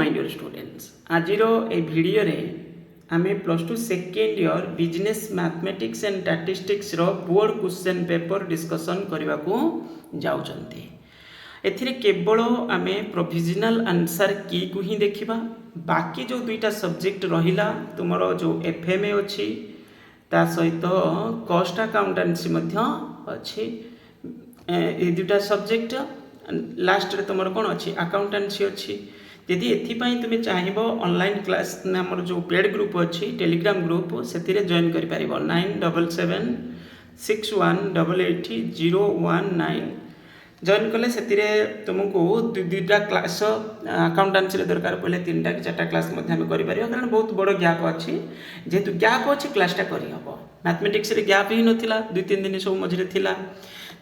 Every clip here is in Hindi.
माय डियर स्टूडेंट्स आज ए वीडियो रे आमे plus two second year business mathematics and statistics रो बोर्ड क्वेश्चन पेपर डिस्कशन करने को जाउछंती। एथिरे केवल आमे प्रोविजनल आंसर की को ही देखिबा। बाकी जो दुईटा सब्जेक्ट रहिला तुमरो जो एफएमए अछि ता सहित कॉस्ट अकाउंटेंसी मध्य अछि। ए दुईटा सब्जेक्ट लास्ट रे तुमरो कोन अछि अकाउंटेंसी अछि। यदि एथिपाई तुम्हें चाहिए ऑनलाइन क्लास आमर जो पेड ग्रुप अच्छी टेलीग्राम ग्रुप से जॉइन कर 9776188019 जॉइन कले से तुमको दुईटा क्लास अकाउंटेंसी दरकार पड़े 3टा कि 4टा क्लास कर कारण बहुत बड़ गैप अच्छी जेहेतु गैप अच्छी क्लासटा करहब। मैथमेटिक्स गैप ही नाला 2-3 दिन सब मझे थिला।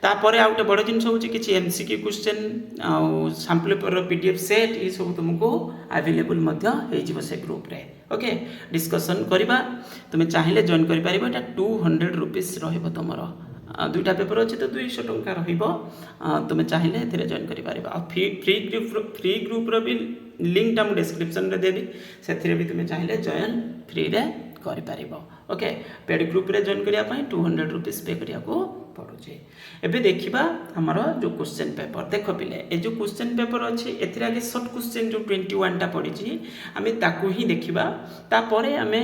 तापर आउ गोटे बड़ जिन हूँ कि एमसीक्यू क्वेश्चन आउ सैंपल पेपर पीडीएफ सेट ये सब तुमको अवेलेबल से ग्रुप रे ओके डिस्कशन करवा। तुम्हें चाहिए जॉइन कर 200 रुपीज तुम दुईटा पेपर अच्छे तो 200 टंका तुम्हें चाहिए जॉइन कर फ्री ग्रुप भी लिंक टा डिस्क्रिप्शन रे देवी से भी तुम्हें चाहिए जॉइन फ्री रे कर ओके पेड ग्रुप रे जॉइन करने 200 रुपीज पे करिया को पड़ुचे। एबे देखिबा हमर जो क्वेश्चन पेपर देख पिले ए जो क्वेश्चन पेपर अच्छी एथिरे आगे शॉर्ट क्वेश्चन जो 21 टा पड़ी आमे ताकू ही देखिबा। तापरे आमे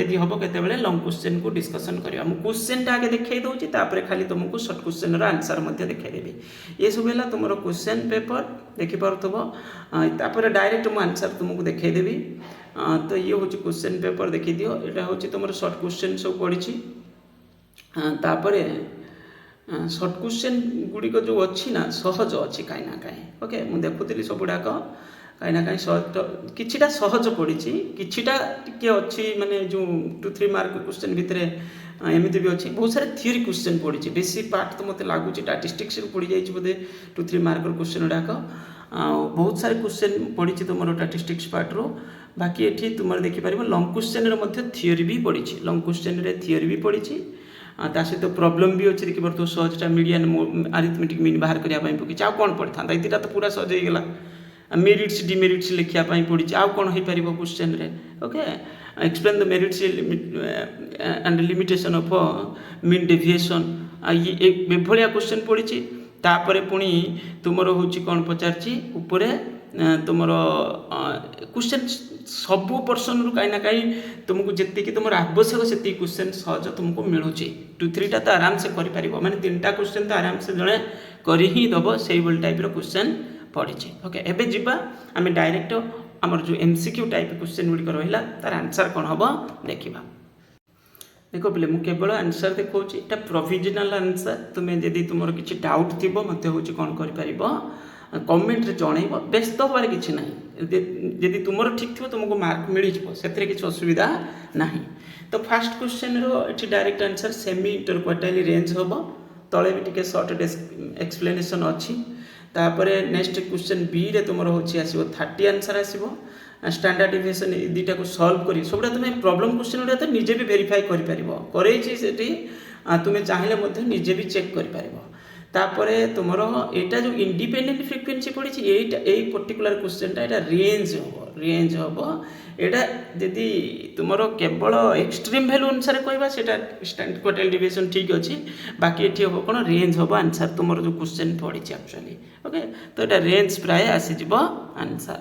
यदि हबो केते बेले लॉन्ग क्वेश्चन को डिस्कशन करिया। हम क्वेश्चन टा आगे देखाई दोची तापरे खाली तुमको शॉर्ट क्वेश्चन रो आंसर मध्ये देखाई देबी। ये सब हैला तुमरो क्वेश्चन पेपर देखि परतबो तापरे डायरेक्ट मु आंसर तुमको देखाई देबी। तो ये होची क्वेश्चन पेपर देखि दियो। एटा होची तुमरो शॉर्ट क्वेश्चन सब पड़ी तापरे शॉर्ट क्वेश्चन गुड़िक जो अच्छी ना सहज अच्छी कहीं ना कहीं ओके मुझे देखुली सब गुड़ाक कहीं ना कहीं सहज किछिटा सहज पड़ी किछिटा टिके अच्छी माने जो 2-3 मार्क क्वेश्चन भितर एमती भी अच्छी बहुत सारे थियोरी क्वेश्चन पड़ी बेसी पार्ट तो मत लगुच स्टैटिस्टिक्स पड़ जाए बोधे 2-3 मार्क क्वेश्चन गुड़ाक बहुत सारे क्वेश्चन पड़ी तुम स्टैटिस्टिक्स पार्ट रो। बाकी ये तुम देखिपार लॉन्ग क्वेश्चन थियोरी भी पड़ी लॉन्ग क्वेश्चन थियोरी भी पड़ी ता सहित प्रॉब्लम भी अच्छे देखिए तो सहजटा मीडियन अरिथमेटिक मीन बाहर करने पड़ी आउ कौन पड़ी था ये तो पूरा सहज होगा। मेरिट्स डिमेरिट्स लिखापी पड़ी आउ कौन हो पार क्वेश्चन रे okay explain the merits and limitation of mean deviation ये भाया क्वेश्चन पड़ी तापर पुणी तुमर हूँ कौन पचार उपरे तुमर क्वेश्चन सबू पर्सन रू कहीं ना कहीं तुमको जी तुम आवश्यक से क्वेश्चन सहज तुमको मिलूँ 2-3 टा तो आराम से कर माने 3टा क्वेश्चन तो आराम से जड़े कर ही दब से टाइप क्वेश्चन पड़ी ओके। एबे जीवा आम डायरेक्ट आमर जो एमसीक्यू टाइप क्वेश्चन गुड़िक रहा तार आंसर कौन हम देखा। देख पे मुझे केवल आंसर देखा प्रोविजनल आंसर तुम्हें जदि तुम किसी डाउट थी मत हूँ कौन कर कमेंट रे जनइब व्यस्त हबार कि ना जदि तुम ठीक थी तुमको मार्क मिल से किसी असुविधा ना। तो फास्ट क्वेश्चन रो direct answer semi interquartile range हम तले भी टे सर्ट एक्सप्लेनेशन अच्छी। तापर नेक्स्ट क्वेश्चन बी रे तुम आसो 30 आंसर आसो स्टैंडर्ड डिविएशन दुईटा को सॉल्व कर सब तुम प्रॉब्लम क्वेश्चन गुड़ा तो निजे भी वेरीफाई कर तुम्हें चाहिए निजे भी चेक कर तापर तुम यहाँ जो इंडिपेंडेंट फ्रिक्वेंसी पड़ी यही पर्टिकुलर क्वेश्चन टा रेंज हम यहाँ जदि तुम केवल एक्सट्रीम वैल्यू अनुसार कहवा से स्टैंडर्ड क्वार्टाइल डिविएशन ठीक अच्छी। बाकी ये हम कौन रेंज हम आंसर तुम जो क्वेश्चन पड़ी एक्चुअली ओके तो यहाँ रेंज प्राय आसीज आंसर।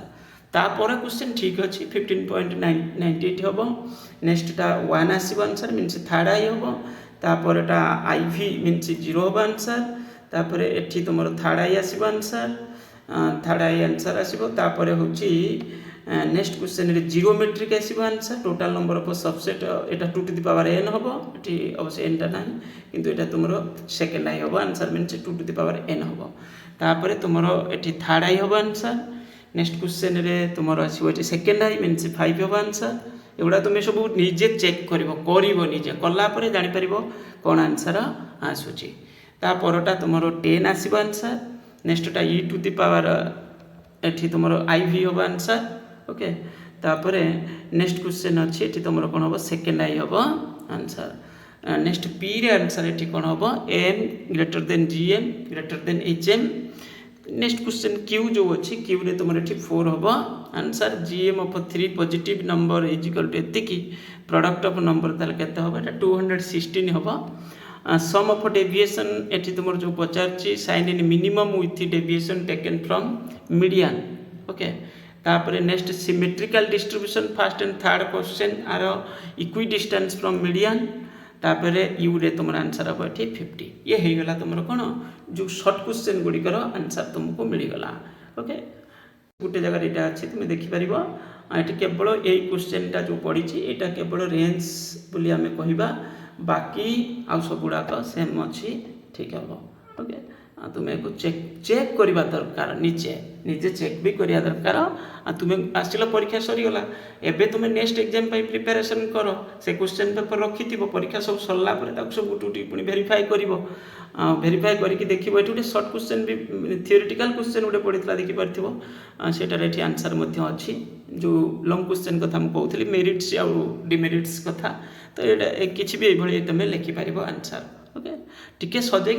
तापर क्वेश्चन ठीक अच्छी 15.98 हम नेक्स्टा 1 आसो आंसर मीनस थर्ड आई हम तापर IV मीनस 0 हम आंसर तापर एठी तुम थर्ड आई आसो आंसर थर्ड आई आंसर आसो तापर हूँ नेक्स्ट क्वेश्चन रे जियोमेट्रिक आसो answer total number of subset Etah 2 to the power n हम ये अवश्य n टा ना किंतु एटा तुम सेकेंड आई हम answer minus 2 to the power n हम तापर तुम ये थर्ड आई हम आंसर नेक्स्ट क्वेश्चन रे तुम आसो सेकेंड आई मीनस 5 हम आंसर एगुड़ा तुम सब निजे चेक कर निजे कलापर जापर कौन आंसर आसूची। तापरटा तुम 10 आसो आंसर नेक्स्टा ई टू द पावर एठी तुम IV हम आंसर ओके तापर नेक्स्ट क्वेश्चन अच्छी ये तुम कौन हम सेकेंड आई हम आंसर नेक्स्ट पी रे आंसर ये कौन हम m greater than GM greater than HM next question क्यू जो अच्छी क्यू रे तुम 4 हम answer GM of 3 positive number is equal to एतिकी प्रोडक्ट ऑफ नंबर ताले केते होबा एटा 216 होबा सम ऑफ डेविएशन एठी तुम जो पचारची साइन इन minimum with deviation taken from median okay तापर next symmetrical distribution first and third question are equidistant from median तापर यू रे तुम आंसर हम ये 50 ये हो गला तुम कौन जो सर्ट क्वेश्चन गुड़िकर आंसर तुमको मिलगला ओके गोटे जगह यहाँ अच्छे तुम देखिपर ये केवल यही क्वेश्चनटा जो पड़ी यहाँ केवल रेंज बोली आम कहवा बाकी आउ सब गुड़ाक सेम अच्छी ठीक हम ओके तुम्हें चेक करवा दरकार निजे चेक भी करवा दरकार तुम्हें आसिल परीक्षा सरीगला एवं तुम्हें नेक्स्ट एग्जाम प्रिपेरेसन कर से क्वेश्चन पेपर रखि परीक्षा सब सरला सब गोटे पुणी भेरीफाए कर भेरीफाए करके देख गोटे सर्ट क्वेश्चन भी थियोरिटिकल क्वेश्चन गोटे पड़ा देखिपार से आंसर अच्छी जो लंग क्वेश्चन कथा मुझे कहूली मेरिट्स आउ डिमेरिट्स कथा तो ये किसी भी ये तुम लिखिपार आंसर ओके टिके सजे